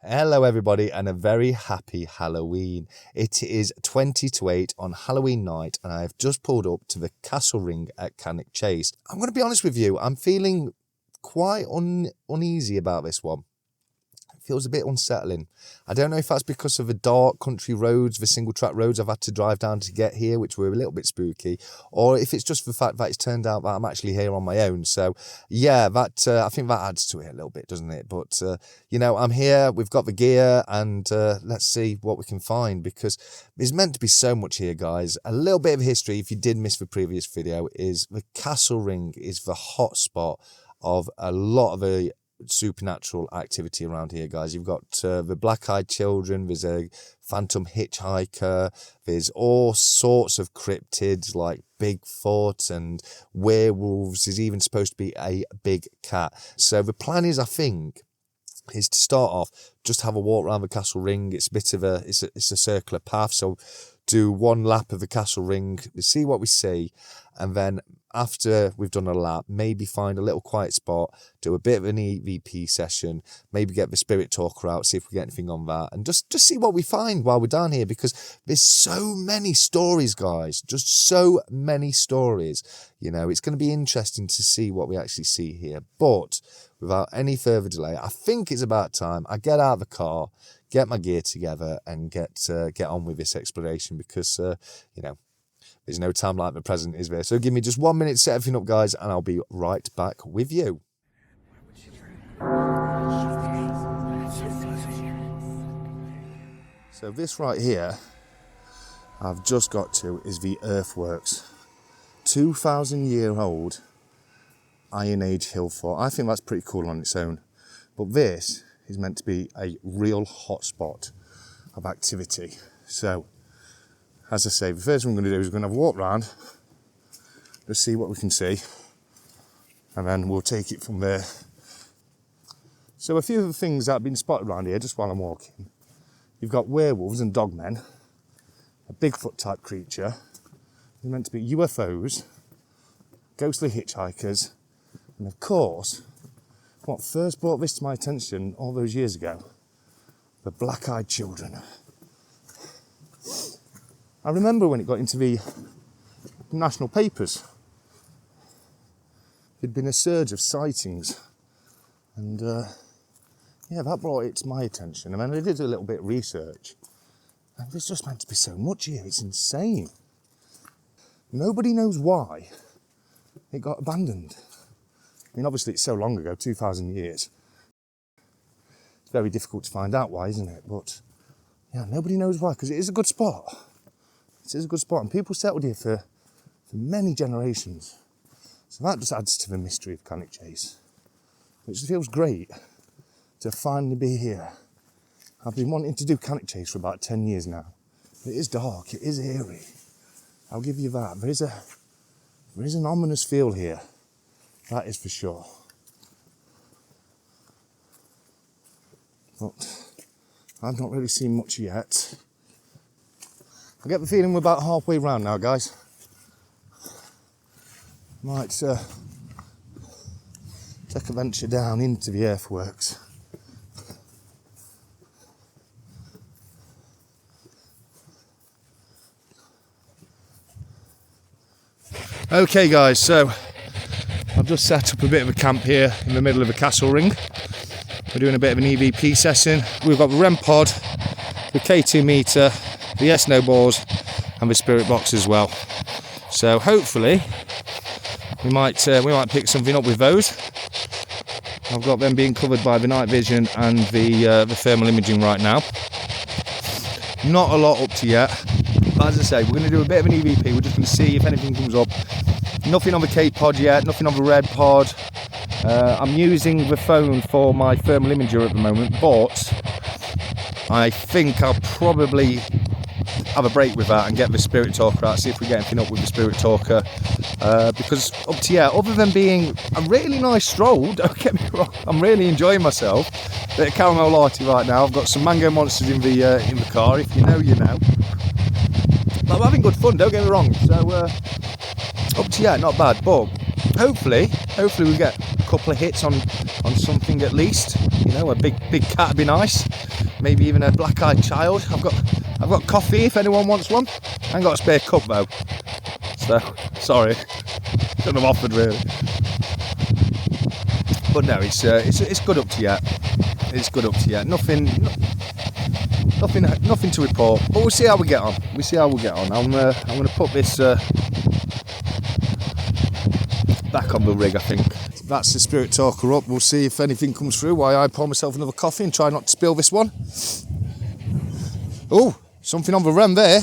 Hello everybody and a very happy Halloween. It is 20 to 8 on Halloween night and I have just pulled up to the castle ring at Cannock Chase. I'm going to be honest with you, I'm feeling quite uneasy about this one. It feels a bit unsettling. I don't know if that's because of the dark country roads, the single track roads I've had to drive down to get here, which were a little bit spooky, or if it's just the fact that it's turned out that I'm actually here on my own. So yeah, that I think that adds to it a little bit, doesn't it? But you know, I'm here, we've got the gear, and let's see what we can find, because there's meant to be so much here, guys. A little bit of history, if you did miss the previous video, is the castle ring is the hot spot of a lot of the supernatural activity around here, guys. You've got the black-eyed children, there's a phantom hitchhiker, there's all sorts of cryptids like Bigfoot and werewolves. There's even supposed to be a big cat. So the plan is, I think, is to start off, just have a walk around the castle ring. It's a bit of it's a circular path, so do one lap of the castle ring, see what we see, and then after we've done a lap, maybe find a little quiet spot, do a bit of an EVP session, maybe get the spirit talker out, see if we get anything on that, and just see what we find while we're down here, because there's so many stories, guys, just so many stories. You know, it's going to be interesting to see what we actually see here. But without any further delay, I think it's about time I get out of the car, get my gear together, and get on with this exploration, because you know, there's no time like the present, is there? So give me just 1 minute to set everything up, guys, and I'll be right back with you. So this right here, I've just got to, is the earthworks. 2,000-year-old Iron Age hill fort. I think that's pretty cool on its own. But this is meant to be a real hotspot of activity. So, as I say, the first thing I'm going to do is we're going to have a walk around, just see what we can see, and then we'll take it from there. So a few of the things that have been spotted around here just while I'm walking. You've got werewolves and dogmen, a Bigfoot type creature, they're meant to be UFOs, ghostly hitchhikers, and of course, what first brought this to my attention all those years ago, the black-eyed children. I remember when it got into the national papers, there'd been a surge of sightings, and yeah, that brought it to my attention. And then I did a little bit of research, and there's just meant to be so much here, it's insane. Nobody knows why it got abandoned. I mean, obviously it's so long ago, 2,000 years. It's very difficult to find out why, isn't it? But yeah, nobody knows why, because it is a good spot. It is a good spot, and people settled here for many generations. So that just adds to the mystery of Cannock Chase, which feels great to finally be here. I've been wanting to do Cannock Chase for about 10 years now. It is dark, it is eerie. I'll give you that. There is an ominous feel here, that is for sure. But I've not really seen much yet. I get the feeling we're about halfway round now, guys. Might take a venture down into the earthworks. Okay, guys, so I've just set up a bit of a camp here in the middle of a castle ring. We're doing a bit of an EVP session. We've got the REM pod, the K2 meter, the 𝗬𝗷𝗍𝗲 and the spirit box as well. So hopefully we might pick something up with those. I've got them being covered by the night vision and the thermal imaging right now. Not a lot up to yet. But as I say, we're going to do a bit of an EVP. We're just going to see if anything comes up. Nothing on the K pod yet, nothing on the red pod. I'm using the phone for my thermal imager at the moment, but I think I'll probably have a break with that and get the spirit talker out, see if we get anything up with the spirit talker. Because up to yet, other than being a really nice stroll, don't get me wrong, I'm really enjoying myself. Bit of caramel latte right now. I've got some mango monsters in the car. If you know, you know. But I'm having good fun, don't get me wrong. So up to yet, not bad. But hopefully we get a couple of hits on on something at least. You know, a big cat would be nice. Maybe even a black-eyed child. I've got coffee if anyone wants one. I ain't got a spare cup though. So sorry, shouldn't have offered really. But no, it's good up to yet. It's good up to yet. Nothing to report. But we'll see how we get on. I'm going to put this back on the rig, I think. That's the Spirit Talker up. We'll see if anything comes through while I pour myself another coffee and try not to spill this one. Oh, something on the REM there.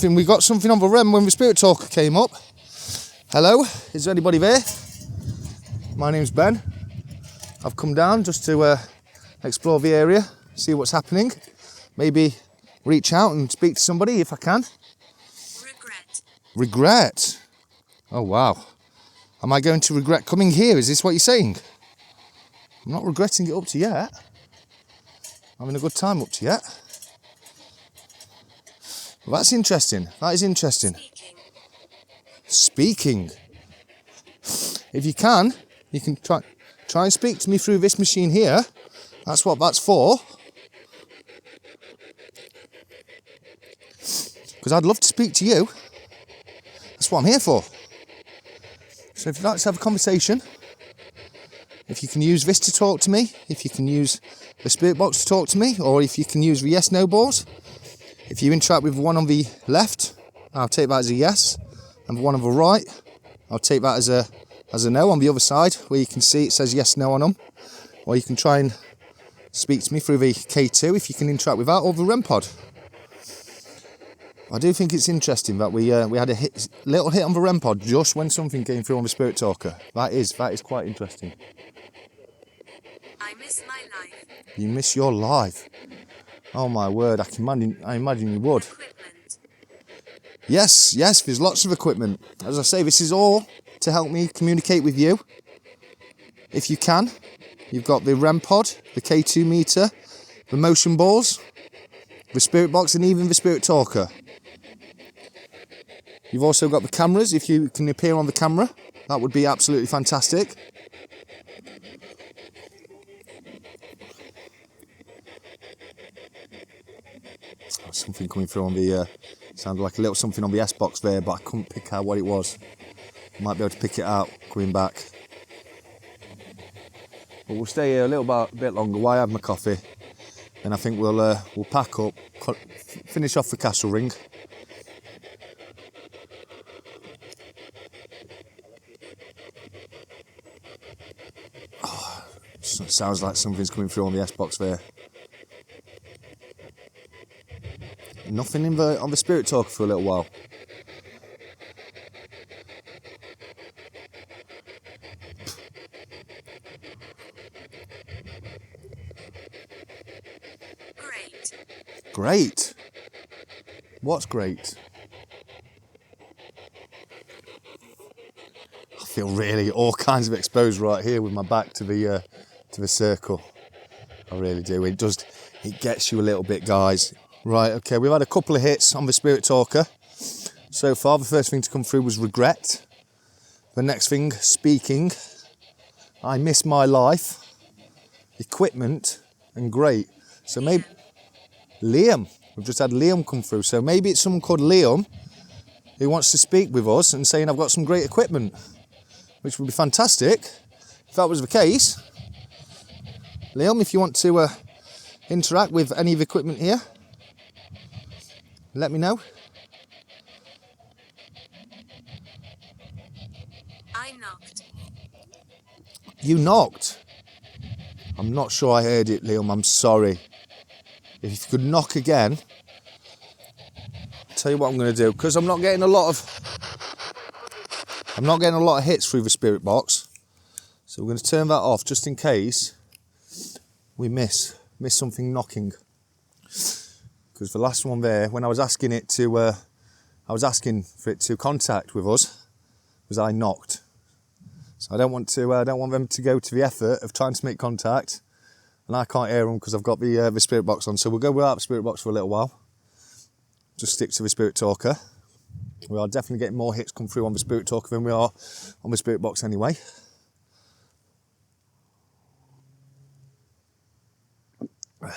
We got something on the REM when the Spirit Talker came up. Hello, is there anybody there? My name's Ben. I've come down just to explore the area, see what's happening. Maybe reach out and speak to somebody if I can. Regret? Oh wow. Am I going to regret coming here? Is this what you're saying? I'm not regretting it up to yet. I'm having a good time up to yet. Well, that's interesting. That is interesting. Speaking. If you can try and speak to me through this machine here. That's what that's for. Because I'd love to speak to you. That's what I'm here for. So if you'd like to have a conversation, if you can use this to talk to me, if you can use the Spirit Box to talk to me, or if you can use the yes/no balls, if you interact with the one on the left, I'll take that as a yes, and the one on the right, I'll take that as a no on the other side, where you can see it says yes/no on them. Or you can try and speak to me through the K2 if you can interact with that, or the REM pod. I do think it's interesting that we had a little hit on the REM pod just when something came through on the Spirit Talker. That is quite interesting. I miss my life. You miss your life? Oh my word! I imagine you would. Equipment. Yes, there's lots of equipment. As I say, this is all to help me communicate with you. If you can, you've got the REM pod, the K2 meter, the motion balls, the Spirit Box, and even the Spirit Talker. You've also got the cameras. If you can appear on the camera, that would be absolutely fantastic. Oh, something coming through on the sounded like a little something on the S box there, but I couldn't pick out what it was. I might be able to pick it out coming back. But we'll stay here a bit longer while I have my coffee, and I think we'll pack up, finish off the castle ring. Oh, sounds like something's coming through on the S box there. Nothing on the Spirit Talker for a little while. Great. What's great? I feel really all kinds of exposed right here with my back to the circle. I really do. It gets you a little bit, guys. Right, okay, we've had a couple of hits on the Spirit Talker so far. The first thing to come through was regret. The next thing, speaking. I miss my life. Equipment and great. So maybe Liam. We've just had Liam come through. So maybe it's someone called Liam who wants to speak with us and saying I've got some great equipment, which would be fantastic if that was the case. Liam, if you want to interact with any of the equipment here, let me know. I knocked. You knocked? I'm not sure I heard it, Liam. I'm sorry. If you could knock again, I'll tell you what I'm going to do, because I'm not getting a lot of hits through the Spirit Box. So we're going to turn that off just in case we miss something knocking. Because the last one there, when I was asking for it to contact with us, was I knocked. So I don't want them to go to the effort of trying to make contact, and I can't hear them because I've got the Spirit Box on. So we'll go without the Spirit Box for a little while. Just stick to the Spirit Talker. We are definitely getting more hits come through on the Spirit Talker than we are on the Spirit Box anyway. But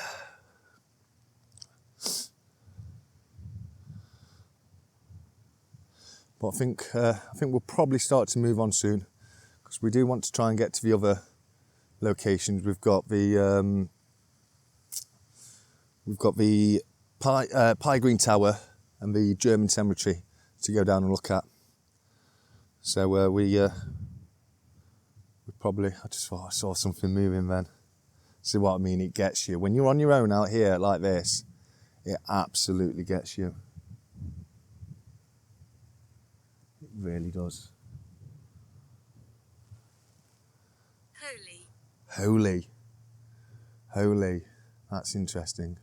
I think we'll probably start to move on soon, because we do want to try and get to the other locations. We've got the Pye Green Tower and the German cemetery to go down and look at. So we probably, I just thought I saw something moving then. See what I mean? It gets you when you're on your own out here like this. It absolutely gets you. It really does. Holy. That's interesting.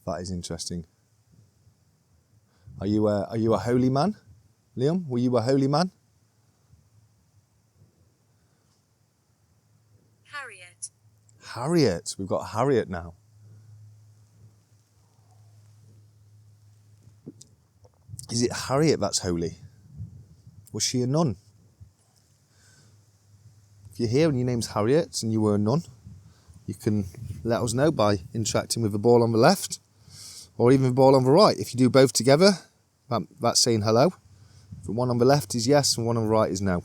That is interesting. Are you a holy man, Liam? Were you a holy man? Harriet. We've got Harriet now. Is it Harriet that's holy? Was she a nun? If you're here and your name's Harriet and you were a nun, you can let us know by interacting with the ball on the left or even the ball on the right. If you do both together, that's saying hello. The one on the left is yes and one on the right is no.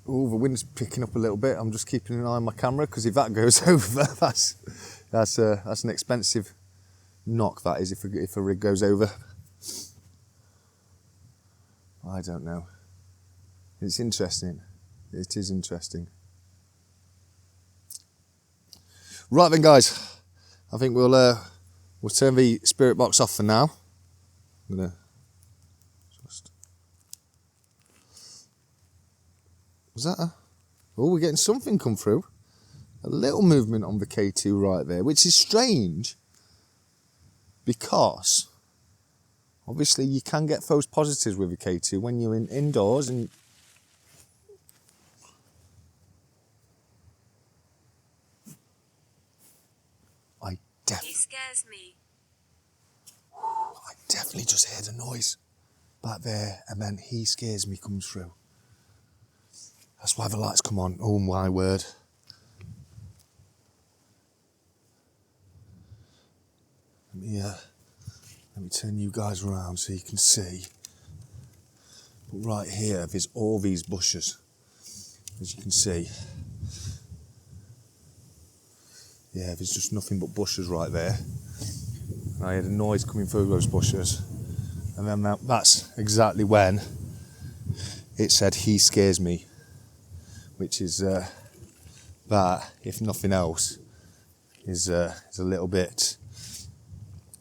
Oh, the wind's picking up a little bit. I'm just keeping an eye on my camera, because if that goes over, that's an expensive knock, that is, if a rig goes over. I don't know. It's interesting. It is interesting. Right then, guys. I think we'll turn the spirit box off for now. I'm gonna just. Was that a... Oh, we're getting something come through. A little movement on the K2 right there, which is strange, because obviously you can get false positives with the K2 when you're indoors and He scares me. I definitely just heard a noise back there, and then he scares me comes through. That's why the lights come on. Oh my word. Let me turn you guys around so you can see. But right here, there's all these bushes, as you can see. Yeah, there's just nothing but bushes right there. I heard a noise coming through those bushes, and then that's exactly when it said "he scares me," which is that, if nothing else, is a little bit,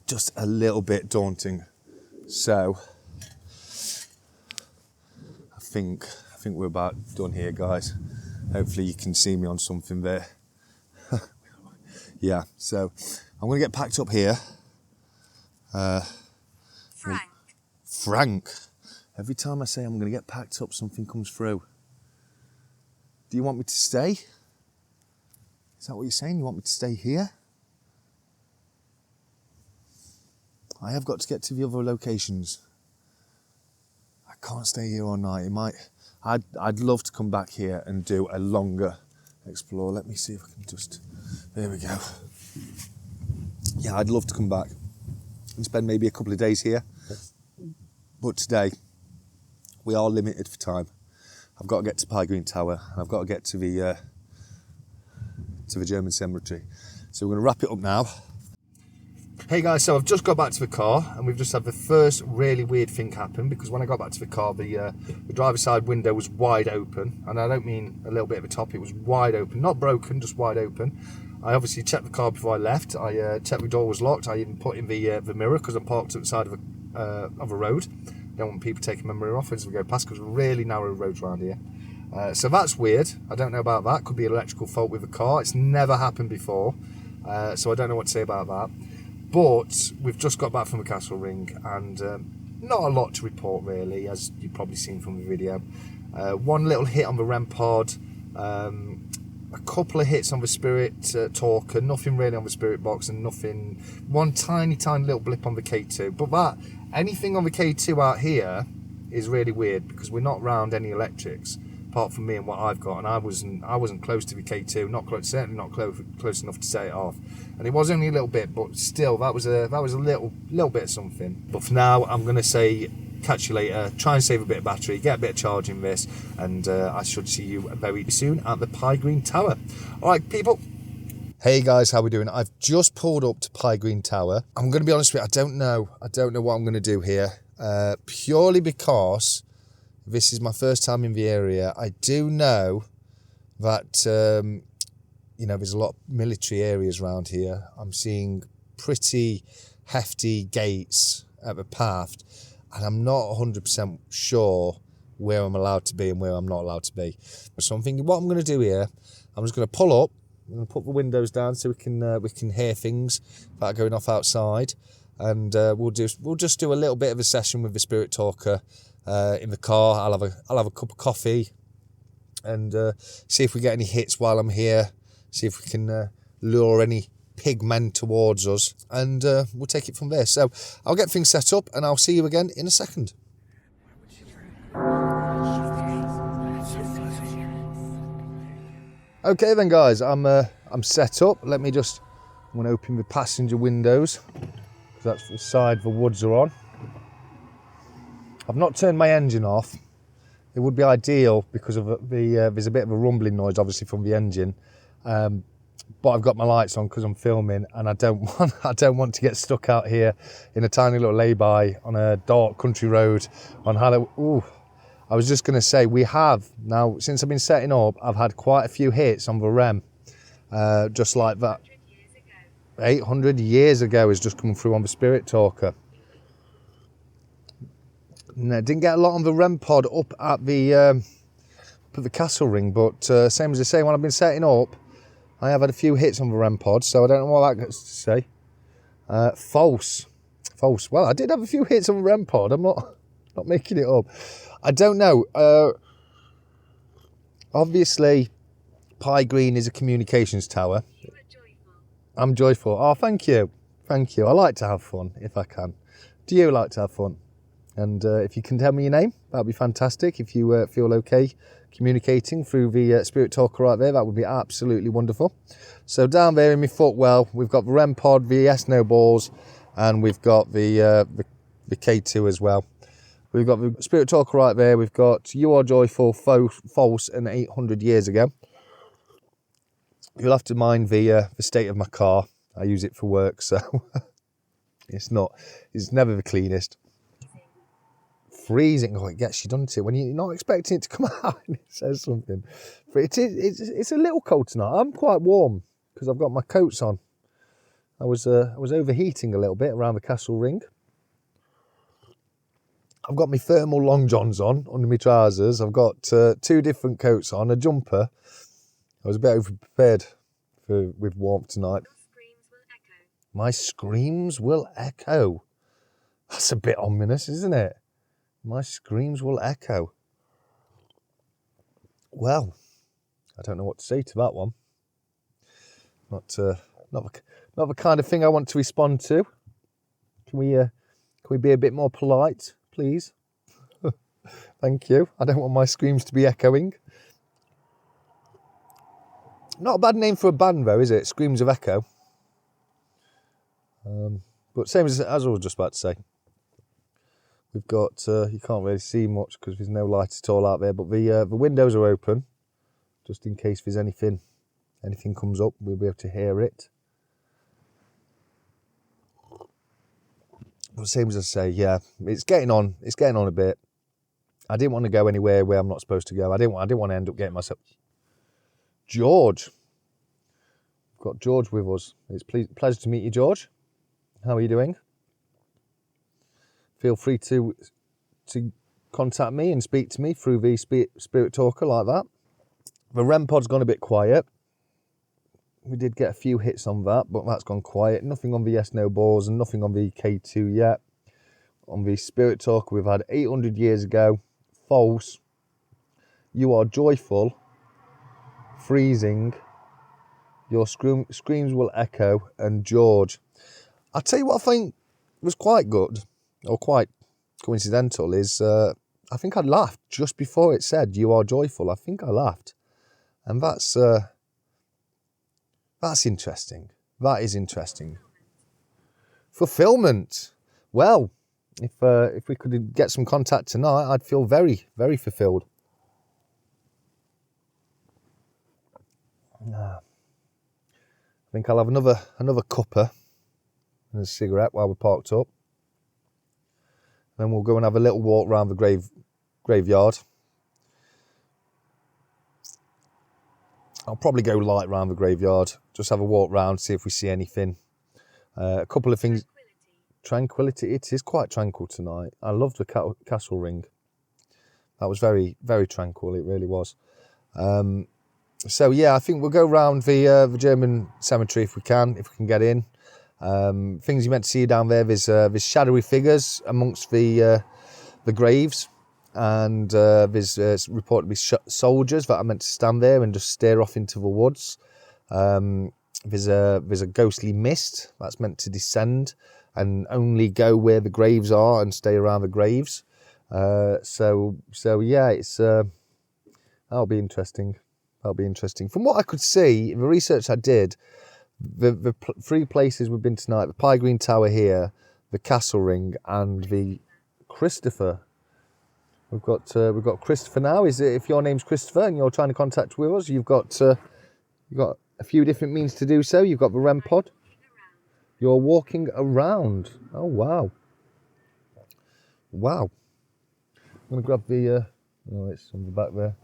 just a little bit daunting. So I think we're about done here, guys. Hopefully you can see me on something there. Yeah, so I'm going to get packed up here. Frank. Every time I say I'm going to get packed up, something comes through. Do you want me to stay? Is that what you're saying? You want me to stay here? I have got to get to the other locations. I can't stay here all night. I'd love to come back here and do a longer explore. Let me see if I can just... There we go. Yeah, I'd love to come back and spend maybe a couple of days here. But today, we are limited for time. I've got to get to Pye Green Tower, and I've got to get to the German cemetery. So we're going to wrap it up now. Hey guys, so I've just got back to the car, and we've just had the first really weird thing happen, because when I got back to the car, the driver's side window was wide open, and I don't mean a little bit of a top, it was wide open, not broken, just wide open. I obviously checked the car before I left. I checked the door was locked. I even put in the mirror, because I'm parked at the side of a road. Don't want people taking my mirror off as we go past, because we're really narrow roads around here. So that's weird. I don't know about that. Could be an electrical fault with the car. It's never happened before, so I don't know what to say about that. But we've just got back from the Castle Ring, and not a lot to report really, as you've probably seen from the video. One little hit on the REM pod, a couple of hits on the spirit talker, nothing really on the spirit box, and nothing, one tiny little blip on the K2. But anything on the K2 out here is really weird, because we're not round any electrics. apart from me and what I've got, and I wasn't close to the K2, not close, certainly not close enough to set it off. And it was only a little bit, but still, that was a little bit of something. But for now, I'm gonna say catch you later. Try and save a bit of battery, get a bit of charge in this, and I should see you very soon at the Pye Green Tower. All right, people. Hey guys, how we doing? I've just pulled up to Pye Green Tower. I'm going to be honest with you, I don't know what I'm going to do here, purely because this is my first time in the area. I do know that, you know, there's a lot of military areas around here. I'm seeing pretty hefty gates at the path, and I'm not 100% sure where I'm allowed to be and where I'm not allowed to be. So I'm thinking what I'm going to do here, I'm just going to pull up. I'm going to put the windows down so we can hear things that are going off outside, and we'll just do a little bit of a session with the Spirit Talker in the car. I'll have a cup of coffee and see if we get any hits while I'm here. See if we can lure any pig men towards us, and we'll take it from there. So I'll get things set up, and I'll see you again in a second. Okay then guys, I'm set up. I'm going to open the passenger windows, because that's the side the woods are on. I've not turned my engine off. It would be ideal because of there's a bit of a rumbling noise obviously from the engine. But I've got my lights on because I'm filming, and I don't want to get stuck out here in a tiny little lay-by on a dark country road on Halloween. Ooh. I was just going to say, we have, now, since I've been setting up, I've had quite a few hits on the REM, just like that. 800 years ago is just coming through on the Spirit Talker. No, didn't get a lot on the REM pod up at the castle ring, but same as I say, when I've been setting up, I have had a few hits on the REM pod, so I don't know what that gets to say. False. Well, I did have a few hits on the REM pod, I'm not making it up. I don't know. Obviously, Pye Green is a communications tower. You are joyful. I'm joyful. Oh, thank you. Thank you. I like to have fun if I can. Do you like to have fun? And if you can tell me your name, that would be fantastic. If you feel okay communicating through the Spirit Talker right there, that would be absolutely wonderful. So down there in my footwell, we've got the REM pod, the snowballs, and we've got the K2 as well. We've got the Spirit Talker right there. We've got You Are Joyful, False, and 800 Years Ago. You'll have to mind the state of my car. I use it for work, so it's never the cleanest. Freezing. Oh, it gets you, doesn't it? When you're not expecting it to come out and it says something. It's a little cold tonight. I'm quite warm because I've got my coats on. I was overheating a little bit around the castle ring. I've got my thermal long johns on under my trousers. I've got 2 different coats on, a jumper. I was a bit over-prepared with warmth tonight. My screams will echo. That's a bit ominous, isn't it? My screams will echo. Well, I don't know what to say to that one. Not the kind of thing I want to respond to. Can we be a bit more polite, please? Thank you. I don't want my screams to be echoing. Not a bad name for a band though, is it? Screams of Echo. But same as I was just about to say. We've got, you can't really see much because there's no light at all out there, but the windows are open, just in case there's anything comes up, we'll be able to hear it. But same as I say, yeah, it's getting on a bit. I didn't want to go anywhere where I'm not supposed to go. I didn't want to end up getting myself. George. We've got George with us. It's pleasure to meet you, George. How are you doing? Feel free to contact me and speak to me through the Spirit Talker like that. The REM pod's gone a bit quiet. We did get a few hits on that, but that's gone quiet. Nothing on the Yes No Balls and nothing on the K2 yet. On the Spirit Talker, we've had 800 Years Ago, False, You Are Joyful, Freezing, Your Screams Will Echo, and George. I'll tell you what I think was quite good, or quite coincidental, is I think I laughed just before it said, "You are joyful." I think I laughed. And that's interesting. That is interesting. Fulfillment. Well, if we could get some contact tonight, I'd feel very, very fulfilled. I think I'll have another cuppa and a cigarette while we're parked up. Then we'll go and have a little walk around the graveyard. I'll probably go light round the graveyard, just have a walk round, see if we see anything. A couple of things. Tranquility. It is quite tranquil tonight. I loved the castle ring. That was very, very tranquil. It really was. So yeah, I think we'll go round the German cemetery if we can get in. Things you're meant to see down there. There's shadowy figures amongst the graves, and there's reportedly soldiers that are meant to stand there and just stare off into the woods. There's a ghostly mist that's meant to descend and only go where the graves are and stay around the graves. So yeah, it's that'll be interesting. That'll be interesting. From what I could see, the research I did, the three places we've been tonight: the Pye Green Tower here, the Castle Ring, and the Christopher. We've got Christopher now. If your name's Christopher and you're trying to contact with us, you've got a few different means to do so. You've got the REM pod. You're walking around. Oh wow! Wow. I'm gonna grab the. Oh, it's on the back there.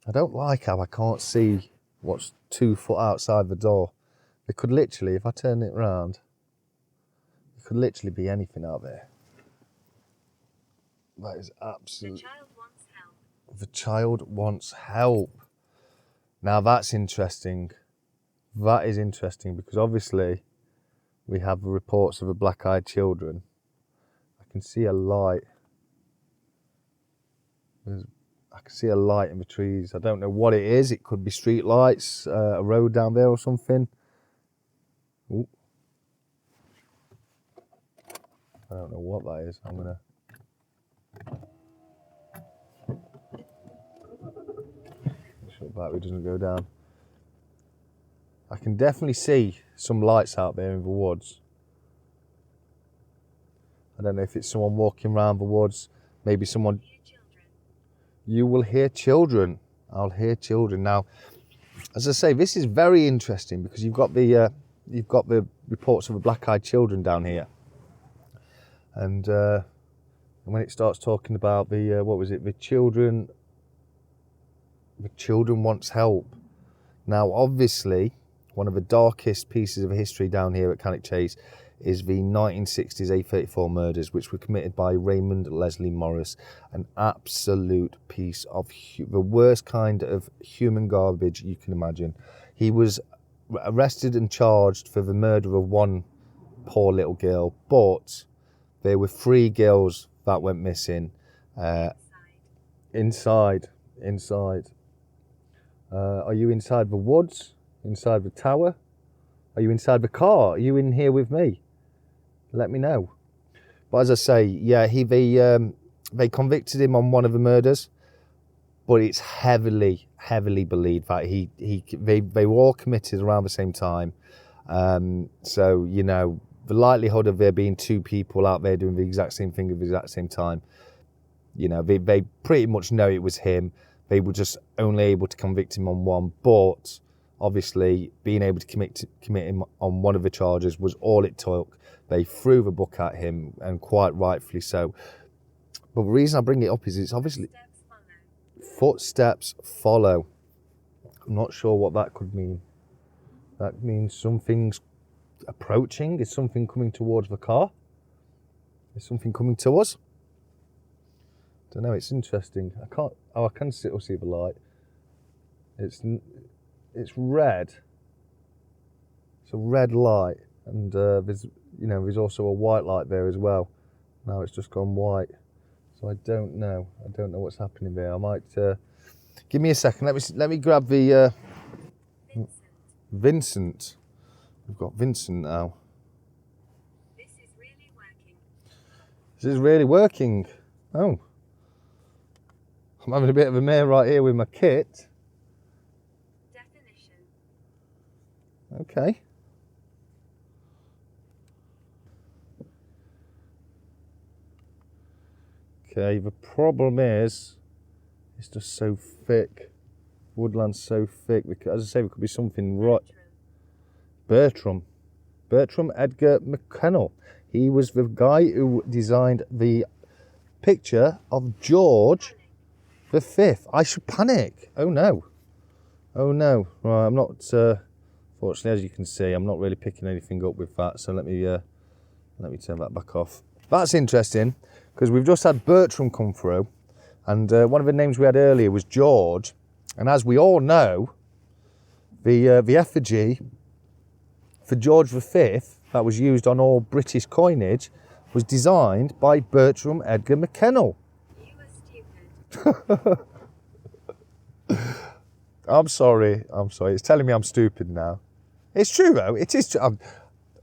I don't like how I can't see what's 2 foot outside the door. It could literally, if I turn it round, it could literally be anything out there. That is absolute. The child wants help. The child wants help. Now that's interesting. That is interesting because obviously we have the reports of the black-eyed children. I can see a light. I can see a light in the trees. I don't know what it is. It could be street lights, a road down there or something. Ooh. I don't know what that is. I'm gonna. Make sure the battery doesn't go down. I can definitely see some lights out there in the woods. I don't know if it's someone walking around the woods. Maybe someone. You will hear children. I'll hear children. Now, as I say, this is very interesting because you've got the reports of the black-eyed children down here, and when it starts talking about the what was it? The children wants help. Now, obviously, one of the darkest pieces of history down here at Cannock Chase is the 1960s A34 murders, which were committed by Raymond Leslie Morris, an absolute piece of the worst kind of human garbage you can imagine. He was arrested and charged for the murder of one poor little girl, but there were 3 girls that went missing. Inside. Are you inside the woods? Inside the tower? Are you inside the car? Are you in here with me? Let me know. But as I say, yeah, they convicted him on one of the murders, but it's heavily believed that they were all committed around the same time. So you know, the likelihood of there being 2 people out there doing the exact same thing at the exact same time, you know, they pretty much know it was him. They were just only able to convict him on one, but obviously being able to commit him on one of the charges was all it took. They threw the book at him, and quite rightfully so. But the reason I bring it up is it's obviously footsteps follow. I'm not sure what that could mean. That means something's approaching. Is something coming towards the car? Is something coming to us? Don't know. It's interesting. I can't. Oh, I can still see the light. It's red. It's a red light, and there's also a white light there as well. Now it's just gone white, so I don't know. I don't know what's happening there. I might give me a second. Let me grab the Vincent. We've got Vincent now. This is really working. This is really working. Oh. I'm having a bit of a mare right here with my kit. Definition. Okay. Okay, the problem is, it's just so thick. Woodland's so thick. As I say, there could be something right. Bertram Edgar McKennell. He was the guy who designed the picture of George V. I should panic. Oh no. Oh no. Right, I'm not. Fortunately, as you can see, I'm not really picking anything up with that. So let me turn that back off. That's interesting because we've just had Bertram come through, and one of the names we had earlier was George, and as we all know, the effigy for George V that was used on all British coinage was designed by Bertram Edgar McKennell. You were stupid. I'm sorry. It's telling me I'm stupid now. It's true though. It is true.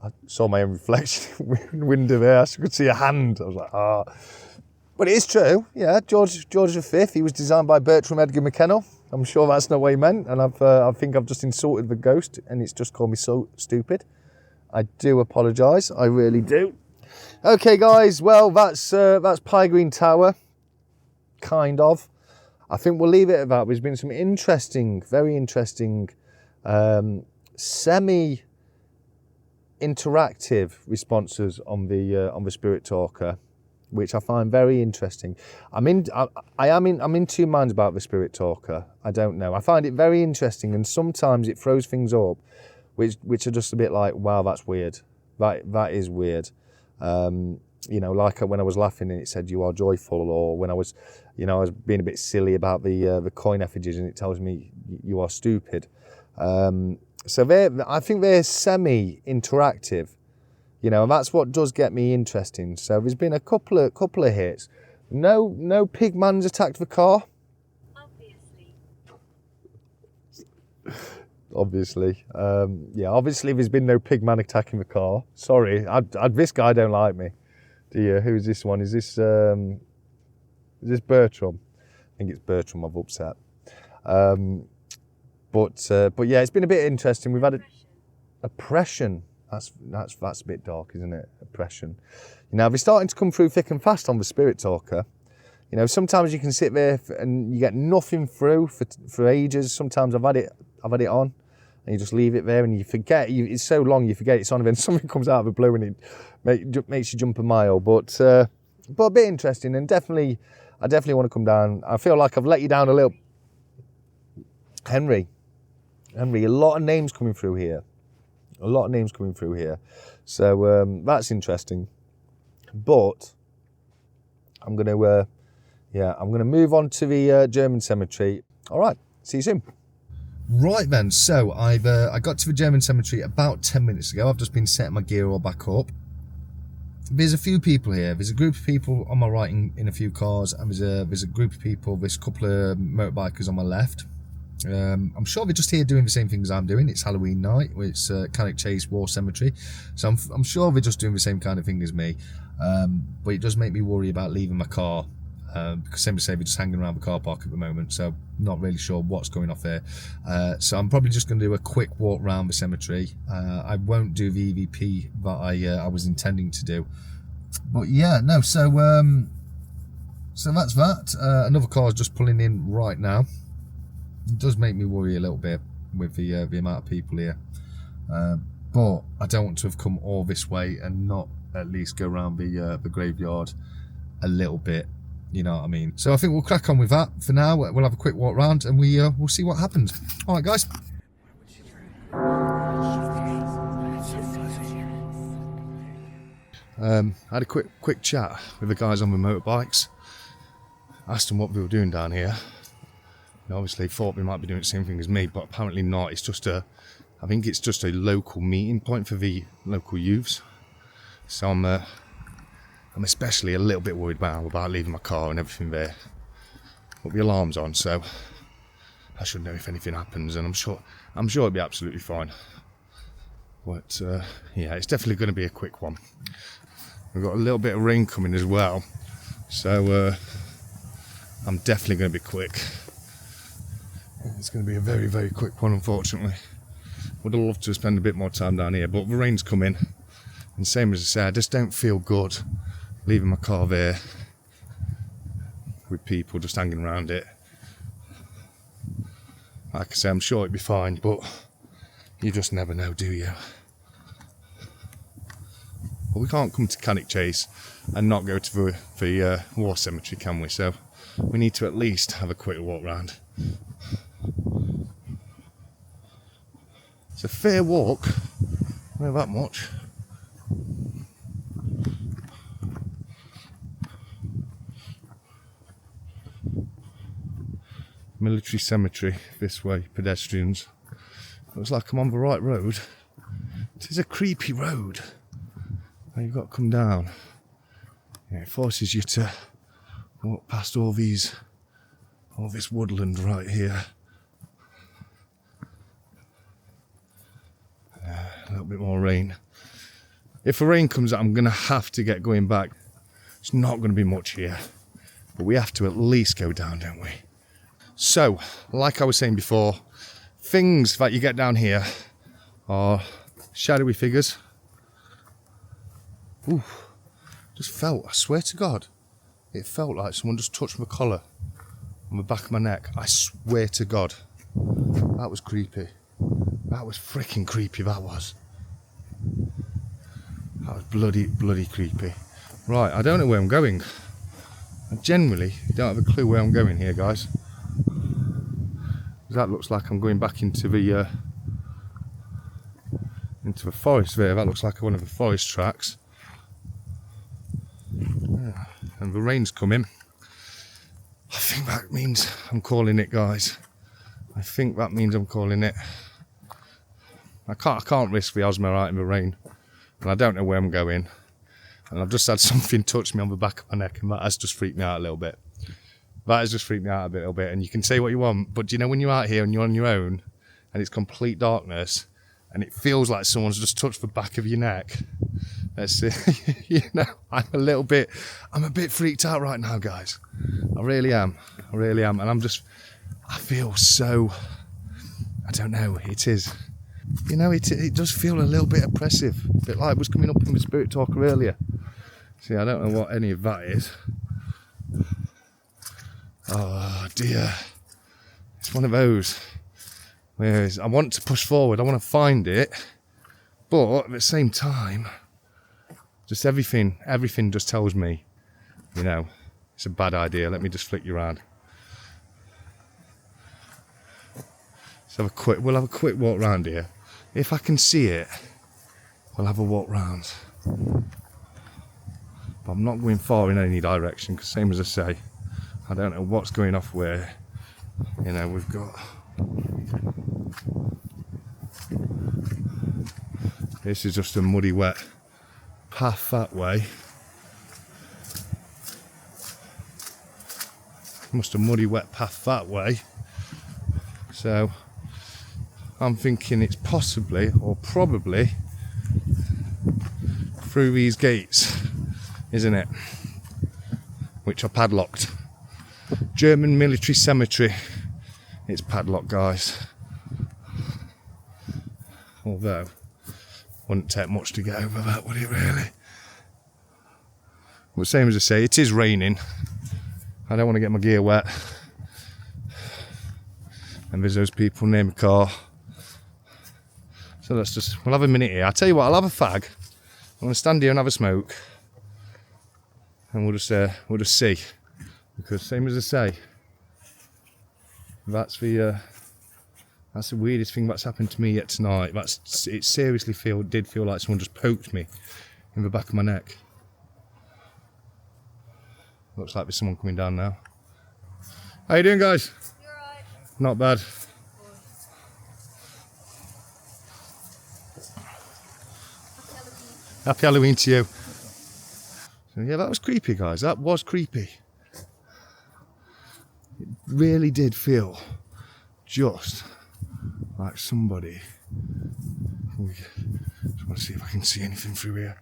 I saw my own reflection in the window there. I could see a hand. I was like, ah. But it is true. Yeah, George V. He was designed by Bertram Edgar McKennell. I'm sure that's not what he meant, and I think I've just insulted the ghost, and it's just called me so stupid. I do apologise. I really do. Okay, guys. Well, that's Pye Green Tower. Kind of. I think we'll leave it at that. There's been some interesting, very interesting, semi-interactive responses on the Spirit Talker, which I find very interesting. I'm in two minds about the Spirit Talker. I don't know. I find it very interesting, and sometimes it throws things up, which are just a bit like, wow, that's weird. That is weird. You know, like when I was laughing and it said you are joyful, or when I was being a bit silly about the coin effigies and it tells me you are stupid. So I think they're semi-interactive, you know, and that's what does get me interesting. So there's been a couple of hits. No pigman's attacked the car. Obviously. Yeah, obviously there's been no pigman attacking the car. Sorry, this guy don't like me. Do you? Who's this one? Is this Bertram? I think it's Bertram I've upset. But yeah, it's been a bit interesting. We've had oppression. That's a bit dark, isn't it? Oppression. You know, they're starting to come through thick and fast on the Spirit Talker. You know, sometimes you can sit there and you get nothing through for ages. Sometimes I've had it on, and you just leave it there and you forget. It's so long you forget it's on, and then something comes out of the blue and it makes you jump a mile. But a bit interesting, and I definitely want to come down. I feel like I've let you down a little. Henry, a lot of names coming through here. So that's interesting. But I'm going to move on to the German cemetery. All right, see you soon. Right then, so I got to the German cemetery about 10 minutes ago. I've just been setting my gear all back up. There's a few people here. There's a group of people on my right in a few cars, and there's a group of people, there's a couple of motorbikers on my left. I'm sure they're just here doing the same things I'm doing. It's Halloween night. It's Cannock Chase War Cemetery, so I'm sure they're just doing the same kind of thing as me. But it does make me worry about leaving my car, because some say they're just hanging around the car park at the moment, so not really sure what's going off there. So I'm probably just going to do a quick walk around the cemetery. I won't do the EVP that I was intending to do, but yeah, no. So that's that. Another car is just pulling in right now. It does make me worry a little bit with the amount of people here, but I don't want to have come all this way and not at least go around the graveyard a little bit. You know what I mean? So I think we'll crack on with that for now. We'll have a quick walk around and we'll see what happens. All right, guys. I had a quick chat with the guys on the motorbikes. Asked them what they were doing down here. And obviously thought they might be doing the same thing as me, but apparently not. It's just I think it's just a local meeting point for the local youths. So I'm especially a little bit worried about leaving my car and everything there. But the alarm's on, so I should know if anything happens, and I'm sure it'll be absolutely fine. But yeah, it's definitely going to be a quick one. We've got a little bit of rain coming as well, So I'm definitely going to be quick. It's going to be a very, very quick one, unfortunately. Would have loved to spend a bit more time down here, but the rain's coming. And same as I say, I just don't feel good leaving my car there with people just hanging around it. Like I say, I'm sure it'd be fine, but you just never know, do you? Well, we can't come to Cannock Chase and not go to the war cemetery, can we? So we need to at least have a quick walk round. It's a fair walk, not that much. Military cemetery this way, pedestrians. Looks like I'm on the right road. It is a creepy road. Now you've got to come down. Yeah, it forces you to walk past all this woodland right here. A little bit more rain. If the rain comes out, I'm going to have to get going back. It's not going to be much here, but we have to at least go down, don't we? So, like I was saying before, things that you get down here are shadowy figures. Ooh, just felt, I swear to God, it felt like someone just touched my collar on the back of my neck. I swear to God, that was creepy. That was freaking creepy, that was. That was bloody creepy. Right, I don't know where I'm going. I generally don't have a clue where I'm going here, guys. That looks like I'm going back into the forest there. That looks like one of the forest tracks. Yeah. And the rain's coming. I think that means I'm calling it, guys. I think that means I'm calling it. I can't risk the 𝗲𝗔 out in the rain, and I don't know where I'm going. And I've just had something touch me on the back of my neck, and that has just freaked me out a little bit. That has just freaked me out a little bit. And you can say what you want, but do you know when you're out here and you're on your own, and it's complete darkness, and it feels like someone's just touched the back of your neck? Let's see. You know, I'm a bit freaked out right now, guys. I really am. And I feel so, I don't know, it is. You know, it does feel a little bit oppressive. A bit like it was coming up in the spirit talker earlier. See, I don't know what any of that is. Oh dear. It's one of those. Whereas I want to push forward, I want to find it, but at the same time, just everything just tells me, you know, it's a bad idea. Let me just flick you around. So we'll have a quick walk round here. If I can see it, we'll have a walk round. But I'm not going far in any direction, because same as I say, I don't know what's going off where. You know, we've got this is just a muddy wet path that way. Must a muddy wet path that way. So I'm thinking it's possibly or probably through these gates, isn't it? Which are padlocked. German military cemetery. It's padlocked, guys. Although, wouldn't take much to get over that, would it really? But same as I say, it is raining. I don't want to get my gear wet. And there's those people near my car. So we'll have a minute here. I'll tell you what, I'll have a fag. I'm going to stand here and have a smoke. And we'll just see. Because same as I say, that's the weirdest thing that's happened to me yet tonight. It seriously did feel like someone just poked me in the back of my neck. Looks like there's someone coming down now. How you doing, guys? You alright? Not bad. Happy Halloween to you. So yeah, that was creepy, guys. That was creepy. It really did feel just like somebody. Just want to see if I can see anything through here.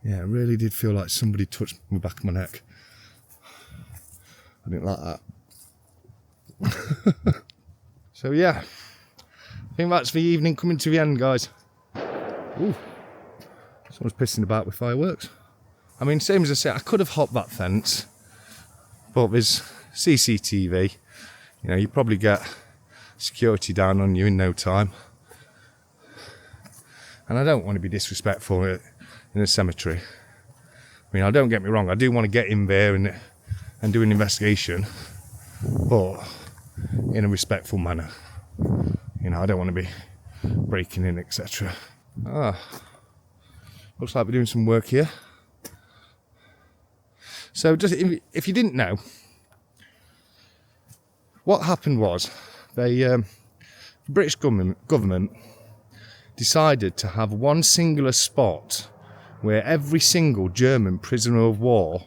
Yeah, it really did feel like somebody touched the back of my neck. I didn't like that. So yeah, I think that's the evening coming to the end, guys. Ooh, someone's pissing about with fireworks. I mean, same as I said, I could have hopped that fence, but there's CCTV. You know, you probably get security down on you in no time. And I don't want to be disrespectful in a cemetery. I mean, don't get me wrong, I do want to get in there and do an investigation, but in a respectful manner. You know, I don't want to be breaking in, etc. Looks like we're doing some work here. So just if you didn't know, what happened was the British government decided to have one singular spot where every single German prisoner of war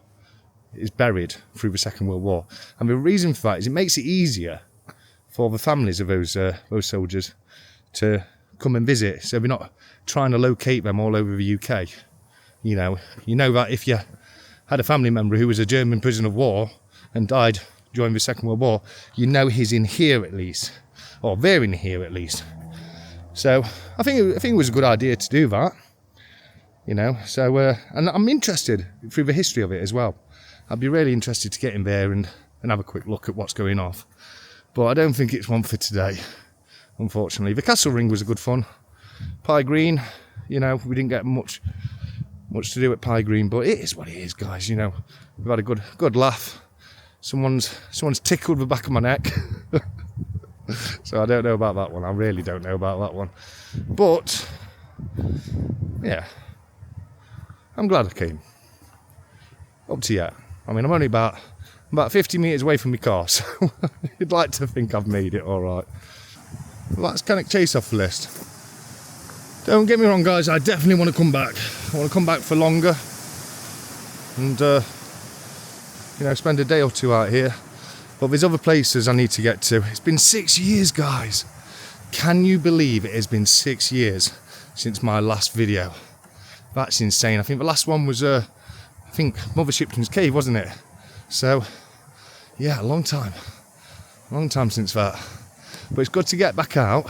is buried through the Second World War. And the reason for that is it makes it easier for the families of those soldiers to come and visit, so we're not trying to locate them all over the UK. You know that if you had a family member who was a German prisoner of war and died during the Second World War, you know he's in here at least, or they're in here at least. So I think it was a good idea to do that. You know, so and I'm interested through the history of it as well. I'd be really interested to get in there and have a quick look at what's going off. But I don't think it's one for today, unfortunately. The castle ring was a good fun. Pye Green, you know, we didn't get much to do at Pye Green, but it is what it is, guys. You know, we've had a good laugh. Someone's tickled the back of my neck. So I don't know about that one. I really don't know about that one. But yeah, I'm glad I came. Up to you. I mean, I'm only about 50 metres away from my car, so you'd like to think I've made it all right. Well, that's Cannock Chase off the list. Don't get me wrong, guys, I definitely want to come back. I want to come back for longer and, you know, spend a day or two out here. But there's other places I need to get to. It's been 6 years, guys. Can you believe it has been 6 years since my last video? That's insane. I think the last one was, 𝗏𝗏𝗶𝗃𝗃 cave, wasn't it? So, yeah, a long time since that. But it's good to get back out,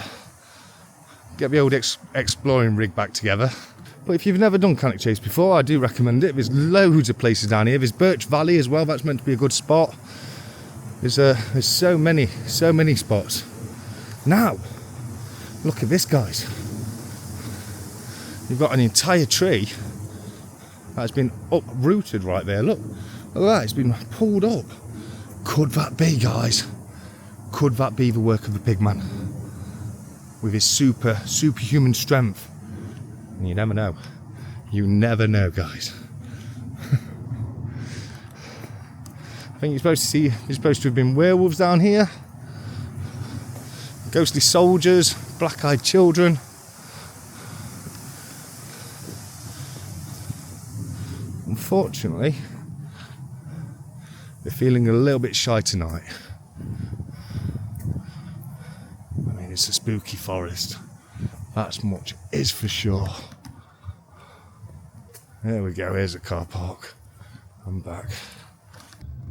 get the old exploring rig back together. But if you've never done Cannock Chase before, I do recommend it. There's loads of places down here. There's Birch Valley as well. That's meant to be a good spot. There's so many spots. Now, look at this, guys. You've got an entire tree that's been uprooted right there. Look at that. It's been pulled up. Could that be, guys? Could that be the work of the pigman? With his superhuman strength? And you never know. You never know, guys. I think you're supposed to have been werewolves down here. Ghostly soldiers, black-eyed children. Unfortunately, they're feeling a little bit shy tonight. I mean, it's a spooky forest. That's much is for sure. There we go, here's a car park. I'm back.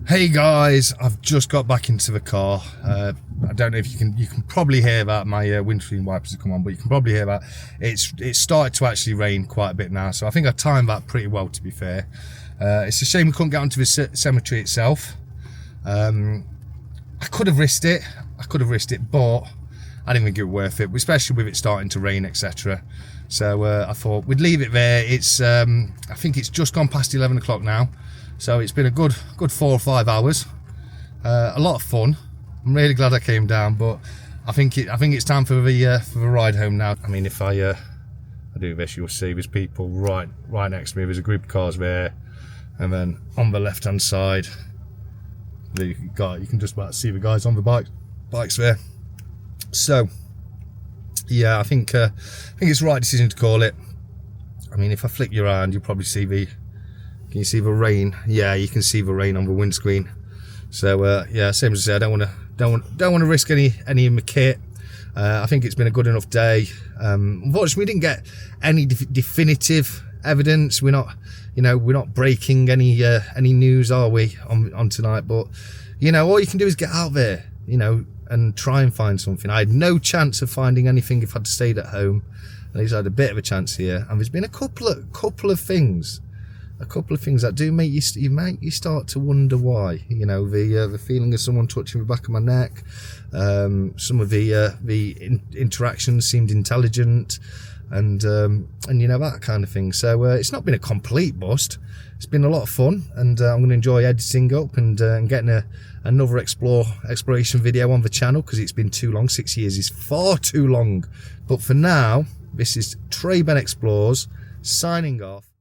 Hey guys, I've just got back into the car. I don't know if you can probably hear that my windscreen wipers have come on, but you can probably hear that it's started to actually rain quite a bit now, so I think I timed that pretty well, to be fair. It's a shame we couldn't get onto the cemetery itself. I could have risked it, but I didn't think it was worth it, especially with it starting to rain, etc. So I thought we'd leave it there. It's I think it's just gone past 11 o'clock now. So it's been a good 4 or 5 hours, a lot of fun. I'm really glad I came down, but I think it's time for the ride home now. I mean, if I do this, you'll see there's people right next to me. There's a group of cars there, and then on the left hand side, you can just about see the guys on the bikes there. So yeah, I think it's the right decision to call it. I mean, if I flick you around, you'll probably see can you see the rain? Yeah, you can see the rain on the windscreen. So yeah, same as I said, I don't want to risk any of my kit. I think it's been a good enough day. Unfortunately, we didn't get any definitive evidence. We're not, you know, we're not breaking any news, are we, on tonight? But, you know, all you can do is get out there, you know, and try and find something. I had no chance of finding anything if I'd stayed at home. At least I had a bit of a chance here. And there's been a couple of things that do make you start to wonder why. You know, the feeling of someone touching the back of my neck. Some of the interactions seemed intelligent, and you know, that kind of thing. So it's not been a complete bust. It's been a lot of fun, and I'm going to enjoy editing up and getting another exploration video on the channel, because it's been too long. 6 years is far too long. But for now, this is Trey Ben Explores signing off.